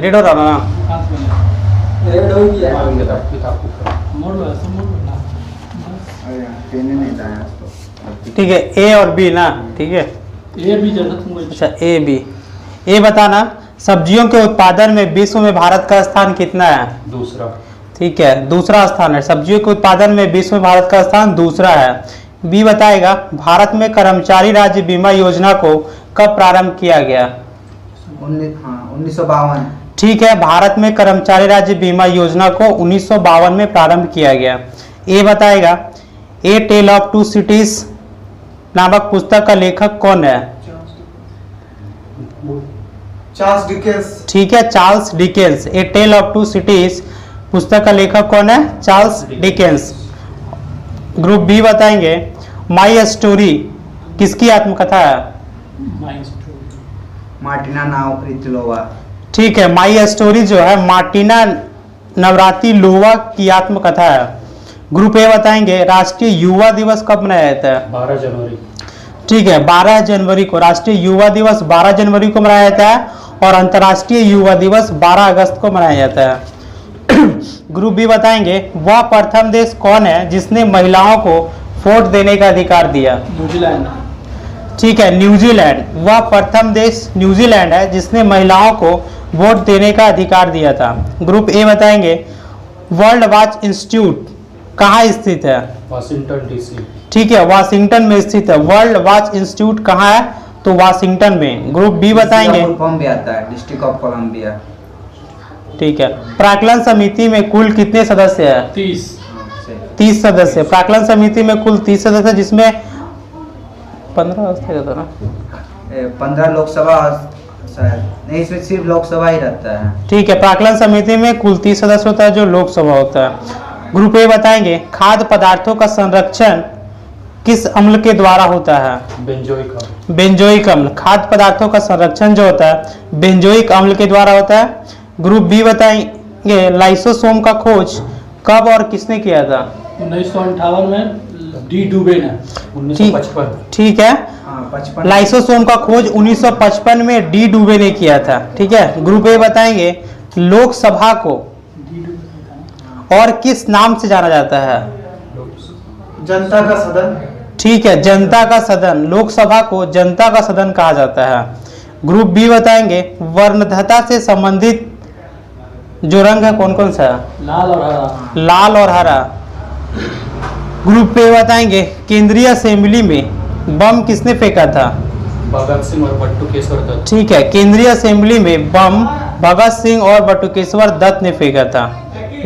Red हो रहा ना। रेड हो गया ठीक है, ए और बी ना, ठीक है। ये भी जरूरत मुझे। अच्छा ए बी। ए बताना, सब्जियों के उत्पादन में विश्व में भारत का स्थान कितना है? दूसरा। ठीक है, दूसरा स्थान है। सब्जियों के उत्पादन में विश्व में भारत का स्थान दूसरा है। बी बताएगा, भारत में कर्मचारी राज्य बीमा योजना को कब प्रारंभ किया गया? 1952। ठीक है, भारत में कर्मचारी राज्य बीमा योजना को 1952 में प्रारंभ किया गया। ए बताएगा, a tale of two cities नामक पुस्तक का लेखक कौन है? Charles Dickens. ठीक है, Charles Dickens. A tale of two cities पुस्तक का लेखक कौन है? Charles Dickens. ग्रुप बी बताएंगे, माई स्टोरी किसकी आत्मकथा है? मार्टिना नावरातिलोवा। ठीक है, माई स्टोरी जो है मार्टिना नवरातिलोवा की आत्मकथा है। ग्रुप ए बताएंगे, राष्ट्रीय युवा दिवस कब मनाया जाता है? 12 जनवरी। ठीक है, 12 जनवरी को राष्ट्रीय युवा दिवस 12 जनवरी को मनाया जाता है और अंतर्राष्ट्रीय युवा दिवस 12 अगस्त को मनाया जाता है। ग्रुप बी बताएंगे, वह प्रथम देश कौन है जिसने महिलाओं को वोट देने का अधिकार दिया? न्यूजीलैंड। ठीक है, न्यूजीलैंड। वह प्रथम देश न्यूजीलैंड है जिसने महिलाओं को वोट देने का अधिकार दिया था। ग्रुप ए बताएंगे, वर्ल्ड वॉच इंस्टीट्यूट कहाँ स्थित है? Washington DC. ठीक है, वाशिंगटन में स्थित है। वर्ल्ड वॉच इंस्टीट्यूट कहाँ है? तो वाशिंगटन में। ग्रुप बी बताएंगे, भी आता है, डिस्ट्रिक्ट ऑफ कोलंबिया। ठीक है, प्राक्कलन समिति में कुल कितने सदस्य हैं? 30 सदस्य। प्राक्कलन समिति में कुल 30 सदस्य, जिसमें 15 रहता ना। 15 लोकसभा शायद नहीं, इसमें सिर्फ लोकसभा ही रहता है। ठीक है, प्राक्कलन समिति में कुल 30 सदस्य होता है, जो लोकसभा होता है। ग्रुप ए बताएंगे, खाद्य पदार्थों का संरक्षण किस अम्ल के द्वारा होता है? बेंजोइक अम्ल। बेंजोइक अम्ल। खाद्य पदार्थों का संरक्षण जो होता है बेंजोइक अम्ल के द्वारा होता है। ग्रुप बी बताएंगे, लाइसोसोम का खोज कब और किसने किया था? 1958 में डी डुबे ने। 1955। ठीक है, 55। लाइसोसोम का खोज 1955 में डी डुबे ने किया था। ठीक है, ग्रुप ए बताएंगे, लोकसभा को और किस नाम से जाना जाता है? जनता का सदन। ठीक है, जनता का सदन। लोकसभा को जनता का सदन कहा जाता है। ग्रुप बी बताएंगे, वर्णतंत्रता से संबंधित जो रंग है कौन कौन सा है? लाल और हरा। लाल और हरा। ग्रुप ए बताएंगे, केंद्रीय असेंबली में बम किसने फेंका था? भगत सिंह और बटुकेश्वर दत्त। ठीक है, केंद्रीय असेंबली में बम भगत सिंह और बटुकेश्वर दत्त ने फेंका था।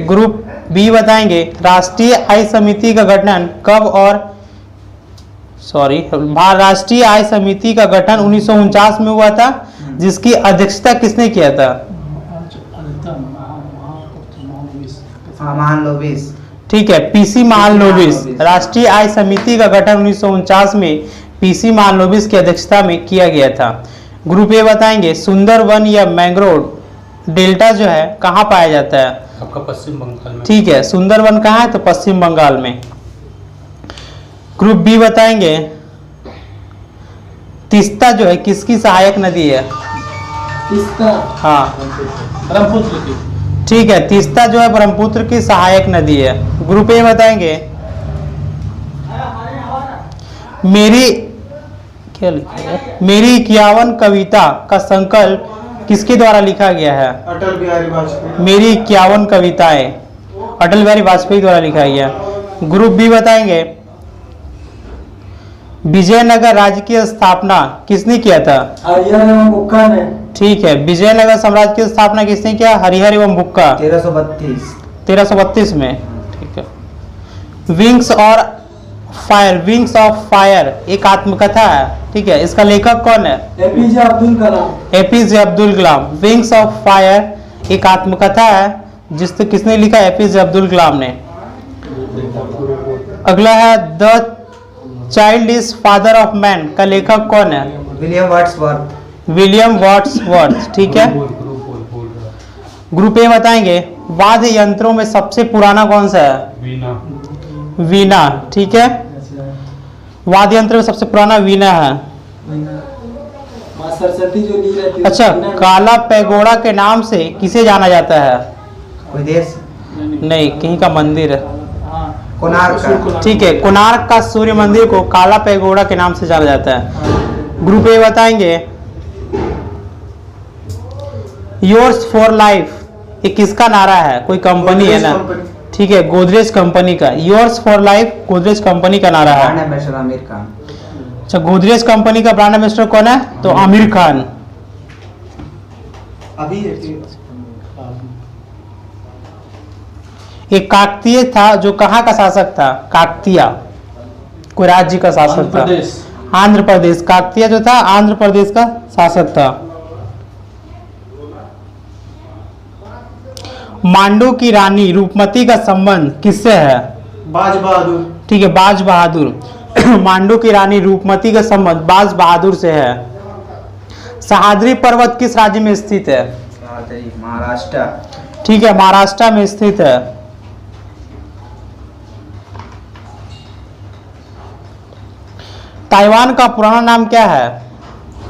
ग्रुप बी बताएंगे, राष्ट्रीय आय समिति का गठन कब और राष्ट्रीय आय समिति का गठन 1949 में हुआ था, जिसकी अध्यक्षता किसने किया था? महालनोबिस। ठीक है, पीसी महालनोबिस। राष्ट्रीय आय समिति का गठन 1949 में पीसी महालनोबिस की अध्यक्षता में किया गया था। ग्रुप ए बताएंगे, सुंदरवन या मैंग्रोव डेल्टा जो है कहाँ पाया जाता है? आपका पश्चिम बंगाल में। ठीक है, सुंदरवन कहाँ है? तो पश्चिम बंगाल में। ग्रुप बी बताएंगे, तीस्ता जो है किसकी सहायक नदी है? तीस्ता। हाँ, ब्रह्मपुत्र की। ठीक है, तीस्ता जो है ब्रह्मपुत्र की सहायक नदी है। ग्रुप ए बताएंगे, मेरी क्या लिखा है? मेरी 51 कविता का संकल्प किसके द्वारा लिखा गया है? अटल बिहारी वाजपेयी। मेरी 51 कविताएं अटल बिहारी वाजपेयी द्वारा लिखा गया। ग्रुप बी बताएंगे, विजयनगर राज्य की स्थापना किसने किया था? हरिहर एवं बुक्का ने। ठीक है, विजयनगर साम्राज्य की स्थापना किसने किया? हरिहर एवं बुक्का। 1332 में। ठीक है, विंग्स ऑफ फायर एक आत्मकथा है। ठीक है, इसका लेखक कौन है? APJ Abdul Kalam. APJ Abdul Kalam. Wings of fire एक आत्मकथा है, किसने लिखा? एपीजे अब्दुल कलाम ने। अगला है, the child is father of man का लेखक कौन है? William Wordsworth. ठीक है, ग्रुप ए बताएंगे, वाद्य यंत्रों में सबसे पुराना कौन सा है? वीणा। ठीक है, वाद्य यंत्र में सबसे पुराना वीणा है। सरस्वती जो ली रहती है अच्छा, काला पैगोडा के नाम से किसे जाना जाता है? कोई देश? नहीं, कहीं का मंदिर है। हाँ, कोणार्क का। ठीक है, कोणार्क का सूर्य मंदिर को काला पैगोडा के नाम से जाना जाता है। ग्रुप ए बताएंगे, योर्स फॉर लाइफ ये किसका नारा है? कोई कंपनी है ना? ठीक है, गोदरेज कंपनी का। Yours for life Godrej company का नारा है। Brand ambassador Aamir Khan. अच्छा, गोदरेज कंपनी का ब्रांड एम्बेसडर कौन है? तो आमिर खान। अभी एक काकतीय था जो कहाँ का शासक था? काकतीय कोई राज्य का शासक था? आंध्र प्रदेश। काकतीय जो था आंध्र प्रदेश का शासक था। मांडू की रानी रूपमती का संबंध किससे है? बाज बहादुर। ठीक है, बाज बहादुर। मांडू की रानी रूपमती का संबंध बाज बहादुर से है। सह्याद्री पर्वत किस राज्य में स्थित है? महाराष्ट्र। ठीक है, महाराष्ट्र में स्थित है। ताइवान का पुराना नाम क्या है?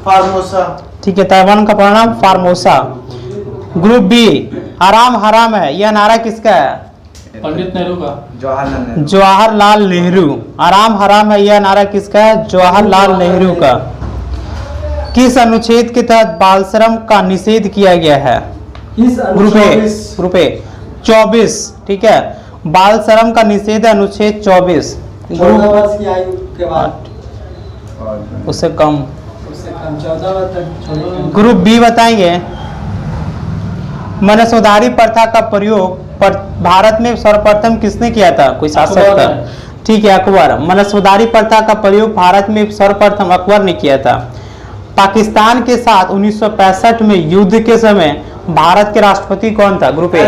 फार्मोसा। ठीक है, ताइवान का पुराना नाम फार्मोसा। ग्रुप बी, आराम हराम है यह नारा किसका है? पंडित नेहरू का। जवाहरलाल नेहरू। जवाहरलाल नेहरू। आराम हराम है यह नारा किसका है? जवाहरलाल नेहरू का। किस अनुच्छेद के तहत बाल श्रम का निषेध किया गया है? इस ग्रुप ए 24। ठीक है, बाल श्रम का निषेध है अनुच्छेद 24। 14 वर्ष की आयु के बाद, उससे कम। उससे कम 14 वर्ष तक। ग्रुप बी बताएंगे, मनसौदारी प्रथा का प्रयोग भारत में सर्वप्रथम किसने किया था? कोई शासक था? ठीक है, अकबर। मनसौदारी प्रथा का प्रयोग भारत में सर्वप्रथम अकबर ने किया था। पाकिस्तान के साथ 1965 में युद्ध के समय भारत के राष्ट्रपति कौन था? Group A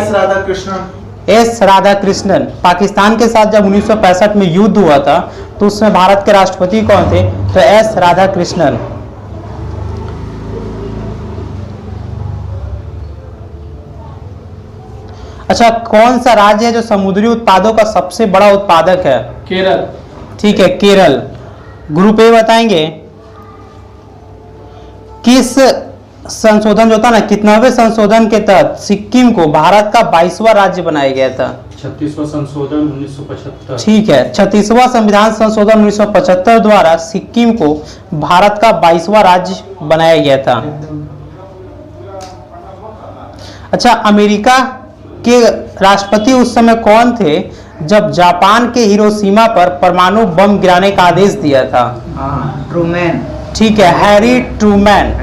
S Radhakrishnan. Pakistan के साथ जब 1965 में युद्ध हुआ था तो उसमें भारत के राष्ट्रपति कौन थे? तो एस राधाकृष्णन। अच्छा, कौन सा राज्य है जो समुद्री उत्पादों का सबसे बड़ा उत्पादक है? केरल। ठीक है, केरल। ग्रुप ए बताएंगे, किस संशोधन जो था ना, कितनावे संशोधन के तहत सिक्किम को भारत का 22वां राज्य बनाया गया था? 36वां संशोधन 1975। ठीक है, 36वां संविधान संशोधन 1975 द्वारा सिक्किम को भारत का 22वां राज्य बनाया गया था। अच्छा, अमेरिका के राष्ट्रपति उस समय कौन थे जब जापान के हिरोशिमा पर परमाणु बम गिराने का आदेश दिया था? ट्रूमैन। ठीक है, हैरी ट्रूमैन।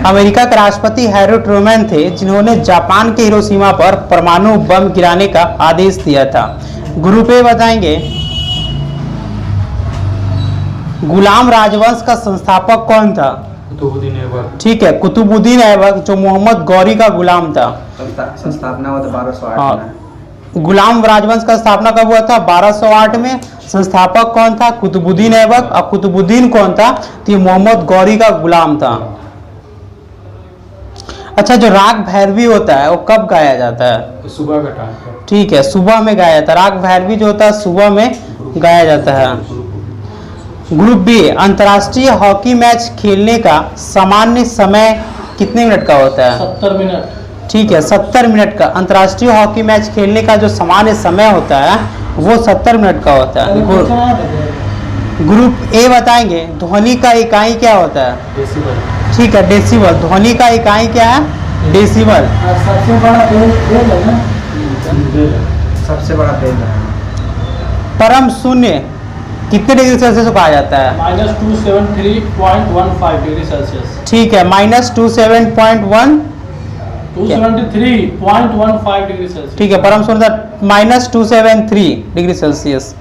अमेरिका के राष्ट्रपति हैरी ट्रूमैन थे जिन्होंने जापान के हिरोशिमा पर परमाणु बम गिराने का आदेश दिया था। ग्रुप ए बताएंगे, गुलाम राजवंश का संस्थापक कौन था? कुतुबुद्दीन ऐबक। ठीक है, कुतुबुद्दीन ऐबक जो मोहम्मद गौरी का गुलाम था। संस्थापना हुआ था 1208 हाँ, में। गुलाम राजवंश का स्थापना कब हुआ था? 1208 में। संस्थापक कौन था? कुतुबुद्दीन ऐबक। और कुतुबुद्दीन कौन था? तो ये मोहम्मद गौरी का गुलाम था। अच्छा, जो राग भैरवी होता है वो कब गाया जाता है? सुबह का टाइम पर। ठीक है, सुबह में गाया जाता है। राग भैरवी जो होता है सुबह में गाया जाता है। ग्रुप बी, अंतर्राष्ट्रीय हॉकी मैच खेलने का सामान्य समय कितने मिनट का होता है? 70 मिनट। ठीक है, 70 मिनट का अंतर्राष्ट्रीय हॉकी मैच खेलने का जो सामान्य समय होता है वो 70 मिनट का होता है। ग्रुप ए बताएंगे, ध्वनि का इकाई क्या होता है? डेसिबल। ठीक है, डेसिबल। ध्वनि का इकाई क्या है? डेसिबल। सबसे बड़ा बेल है ना? सबसे बड़ा पेज है। परम शून्य कितने डिग्री सेल्सियस को कहा जाता है? -273.15 डिग्री सेल्सियस। ठीक है, -273.15 डिग्री सेल्सियस। ठीक है, परम शून्य -273 डिग्री सेल्सियस।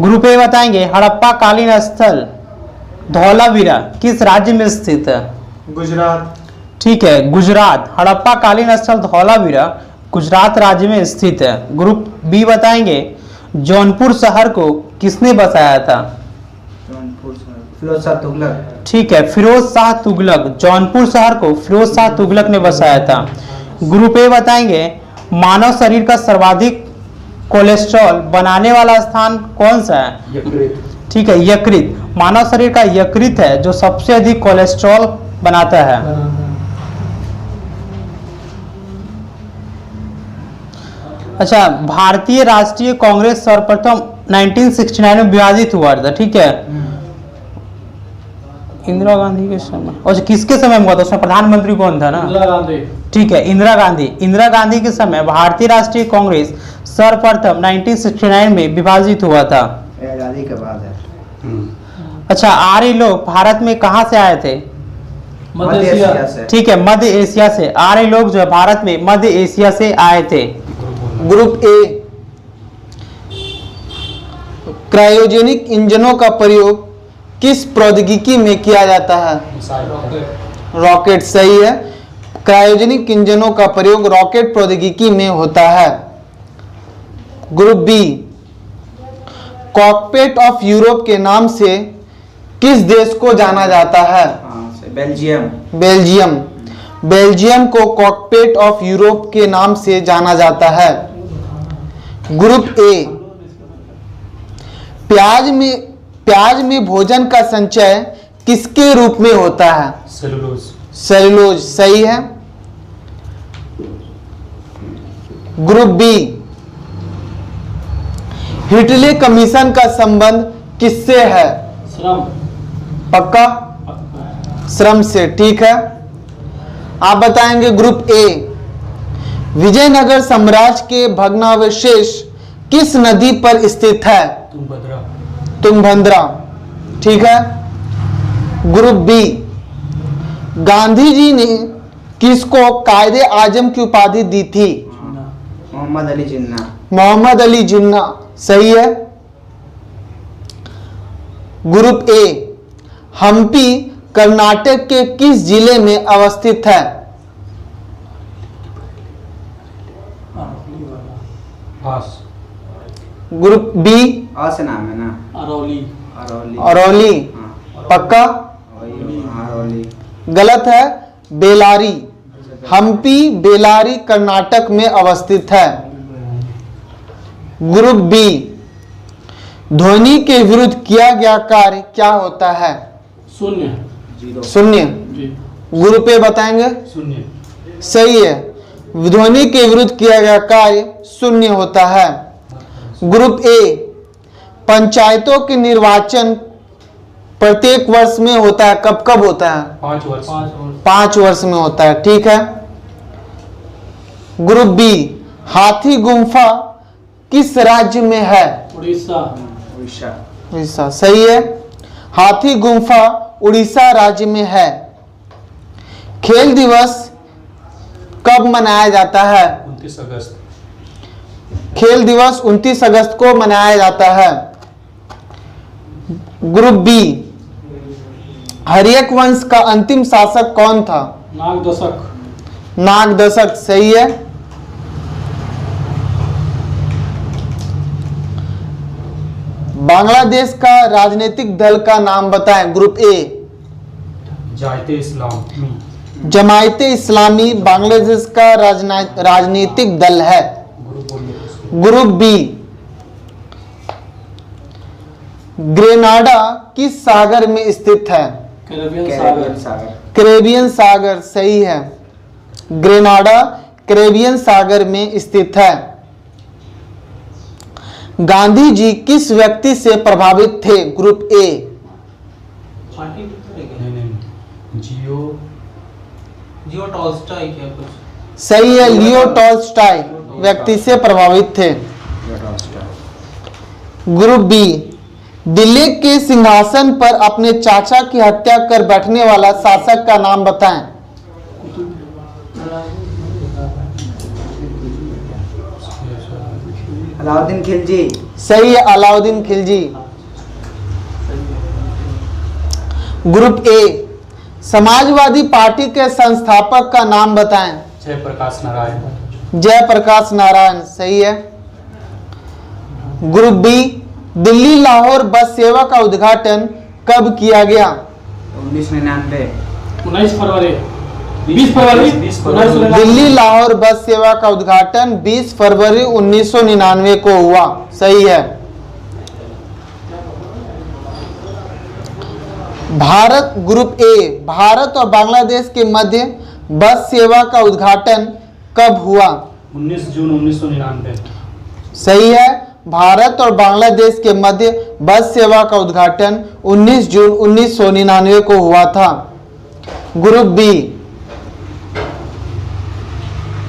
ग्रुप ए बताएंगे, हड़प्पा कालीन स्थल धौलावीरा किस राज्य में स्थित है? गुजरात। ठीक है, गुजरात। हड़प्पा कालीन स्थल धौलावीरा गुजरात राज्य में स्थित है। ग्रुप बी बताएंगे, जौनपुर शहर को किसने बसाया था? फिरोज शाह तुगलक। ठीक है, फिरोज शाह तुगलक। जौनपुर शहर को फिरोज शाह तुगलक ने बसाया था। ग्रुप ए बताएंगे, मानव शरीर का सर्वाधिक कोलेस्ट्रॉल बनाने वाला स्थान कौन सा है? यकृत। ठीक है, यकृत। मानव शरीर का यकृत है जो सबसे अधिक कोलेस्ट्रॉल बनाता है। अच्छा, भारतीय राष्ट्रीय कांग्रेस सर्वप्रथम 1969 में विभाजित हुआ था, ठीक है। इंदिरा गांधी के समय, अच्छा किसके समय में हुआ था, उसमें प्रधानमंत्री कौन था ना? इंदिरा गांधी। ठीक है, इंदिरा गांधी। इंदिरा गांधी के समय भारतीय राष्ट्रीय कांग्रेस सर्वप्रथम 1969 में विभाजित हुआ था। आजादी के बाद है। अच्छा, आर्य लोग भारत में कहाँ से आए थे? मध्य एशिया से। ठीक है, मध्य एशिया से। आर्य लोग जो है भारत में मध्य एशिया से आए थे। ग्रुप ए, क्रायोजेनिक इंजनों का प्रयोग किस प्रौद्योगिकी में किया जाता है? रॉकेट। सही है, क्रायोजेनिक इंजनों का प्रयोग रॉकेट प्रौद्योगिकी में होता है। Group B, cockpit of Europe के नाम से किस देश को जाना जाता है? बेल्जियम। बेल्जियम। बेल्जियम को कॉकपिट ऑफ यूरोप के नाम से जाना जाता है। ग्रुप ए, प्याज में भोजन का संचय किसके रूप में होता है? सेलुलोज। सेलुलोज। सही है। ग्रुप बी, हिटले कमीशन का संबंध किससे है? श्रम। पक्का? श्रम से। ठीक है, आप बताएंगे। ग्रुप ए, विजयनगर साम्राज्य के भग्नावशेष किस नदी पर स्थित है? तुंगभद्रा। ठीक है। ग्रुप बी, गांधी जी ने किसको कायदे आजम की उपाधि दी थी? मोहम्मद अली जिन्ना। मोहम्मद अली जिन्ना। सही है। ग्रुप ए, हम्पी कर्नाटक के किस जिले में अवस्थित है? ग्रुप बी, और से नाम है ना? अरौली। अरौली। पक्का? अरौली। गलत है, बेलारी। हम्पी बेलारी कर्नाटक में अवस्थित है। ग्रुप बी, ध्वनि के विरुद्ध किया गया कार्य क्या होता है? शून्य। शून्य। जी। ग्रुप ए बताएंगे। शून्य। सही है, ध्वनि के विरुद्ध किया गया कार्य शून्य होता है। ग्रुप ए, पंचायतों के निर्वाचन प्रत्येक वर्ष में होता है, कब कब होता है? 5 वर्ष। 5 वर्ष में होता है। ठीक है। ग्रुप बी, हाथी गुम्फा किस राज्य में है? उड़ीसा। उड़ीसा। सही है, हाथी गुम्फा उड़ीसा राज्य में है। खेल दिवस कब मनाया जाता है? 29 अगस्त। खेल दिवस 29 अगस्त को मनाया जाता है। ग्रुप बी, हर्यक वंश का अंतिम शासक कौन था? नागदशक। नागदशक। सही है। बांग्लादेश का राजनीतिक दल का नाम बताएं। ग्रुप ए, जायते इस्लाम। जमायते इस्लामी बांग्लादेश का राजनीतिक दल है। ग्रुप बी, ग्रेनाडा किस सागर में स्थित है? कैरेबियन सागर। कैरेबियन सागर। सही है, ग्रेनाडा कैरेबियन सागर में स्थित है। गांधी जी किस व्यक्ति से प्रभावित थे? ग्रुप ए, नहीं, जियो टॉल्स्टॉय क्या कुछ? सही है, लियो टॉल्स्टॉय व्यक्ति से प्रभावित थे। ग्रुप बी, दिल्ली के सिंहासन पर अपने चाचा की हत्या कर बैठने वाला शासक का नाम बताएं। अलाउद्दीन खिलजी। सही है, Alauddin Khilji. Group A, Samajwadi party के संस्थापक का नाम बताएं। जयप्रकाश नारायण। जयप्रकाश नारायण। सही है। ग्रुप बी, दिल्ली लाहौर बस सेवा का उद्घाटन कब किया गया? 1999। 19 फरवरी। 20 फरवरी। 1999। दिल्ली लाहौर बस सेवा का उद्घाटन 20 फरवरी 1999 को हुआ। सही है। ग्रुप ए, भारत और बांग्लादेश के मध्य बस सेवा का उद्घाटन कब हुआ? 19 जून 1999। सही है, भारत और बांग्लादेश के मध्य बस सेवा का उद्घाटन 19 जून 1999 को हुआ था। ग्रुप बी,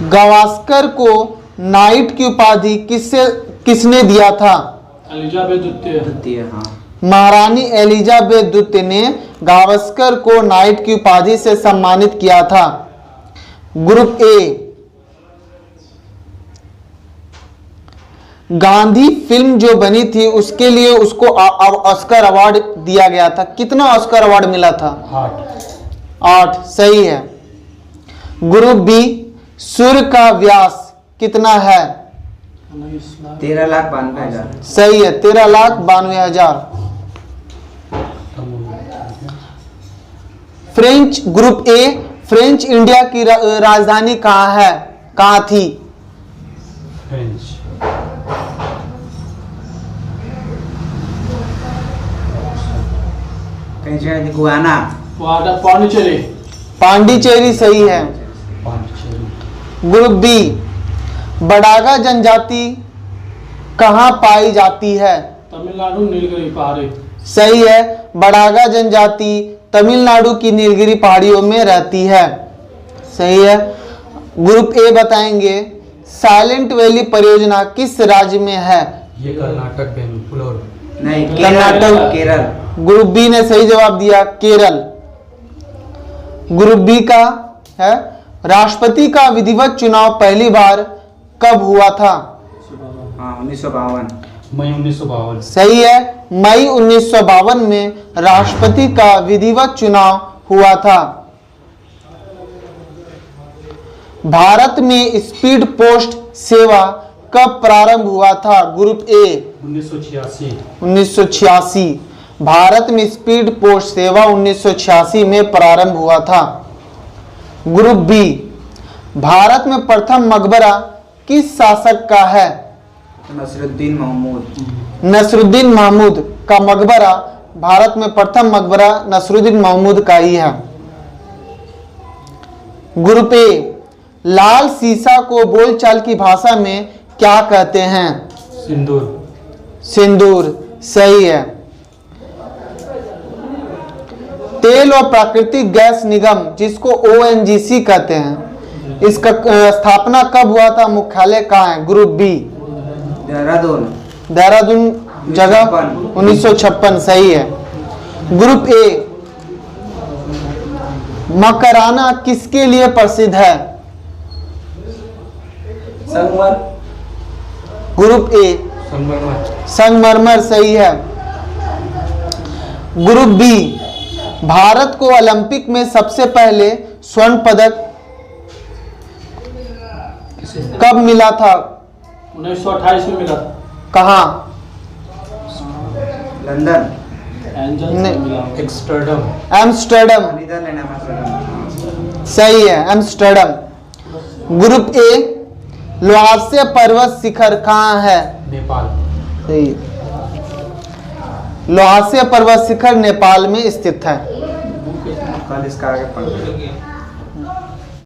गावस्कर को नाइट की उपाधि किसने दिया था? एलिजाबेथ द्वितीय। द्वितीय, हाँ। महारानी एलिजाबेथ द्वितीय ने गावस्कर को नाइट की उपाधि से सम्मानित किया था। ग्रुप ए, गांधी फिल्म जो बनी थी उसके लिए उसको ऑस्कर अवार्ड दिया गया था। कितना ऑस्कर अवार्ड मिला था? 8। सही है। ग्रुप बी, सूर्य का व्यास कितना है? 13,92,000। सही है, 13,92,000। French, group A, French India की राजधानी कहाँ है, कहाँ थी? फ्रेंच। गुयाना। पांडिचेरी। पांडिचेरी सही है। पांडिचेरी। ग्रुप बी, बडागा जनजाति कहाँ पाई जाती है? तमिलनाडु नीलगिरी पहाड़ी। सही है, बडागा जनजाति तमिलनाडु की नीलगिरी पहाड़ियों में रहती है। सही है। ग्रुप ए बताएंगे, साइलेंट वैली परियोजना किस राज्य में है? ये कर्नाटक बेंगलुरु। नहीं, कर्नाटक। केरल। ग्रुप बी ने सही जवाब दिया, केरल। ग्रुप बी का है, राष्ट्रपति का विधिवत चुनाव पहली बार कब हुआ था? हाँ, 1952। मई 1952। सही है, मई 1952 में राष्ट्रपति का विधिवत चुनाव हुआ था। भारत में स्पीड पोस्ट सेवा कब प्रारंभ हुआ था? Group A, 1986। 1986। भारत में स्पीड पोस्ट सेवा 1986 में प्रारंभ हुआ था। ग्रुप बी, भारत में प्रथम मकबरा किस शासक का है? नसरुद्दीन महमूद। नसरुद्दीन महमूद का मकबरा, भारत में प्रथम मकबरा नसरुद्दीन महमूद का ही है। ग्रुप ए, लाल सीसा को बोलचाल की भाषा में क्या कहते हैं? सिंदूर। सिंदूर सही है। तेल और प्राकृतिक गैस निगम, जिसको ONGC कहते हैं, इसका स्थापना कब हुआ था? मुख्यालय कहाँ है? Group B, Dehradun. देहरादून जगह 1956 सही है। ग्रुप ए, मकराना किसके लिए प्रसिद्ध है? संगमर। ग्रुप ए, संगमरमर। संगमरमर सही है। ग्रुप बी, भारत को ओलंपिक में सबसे पहले स्वर्ण पदक कब मिला था? 1928 में मिला था। कहाँ? लंदन। एंजल्स में मिला। एम्स्टर्डम। Amsterdam Netherland, Amsterdam. सही है, एम्स्टर्डम। ग्रुप ए, ल्हासा पर्वत शिखर कहाँ है? नेपाल। सही है। ल्हासा पर्वत शिखर नेपाल में स्थित है। कल इसका आगे पढ़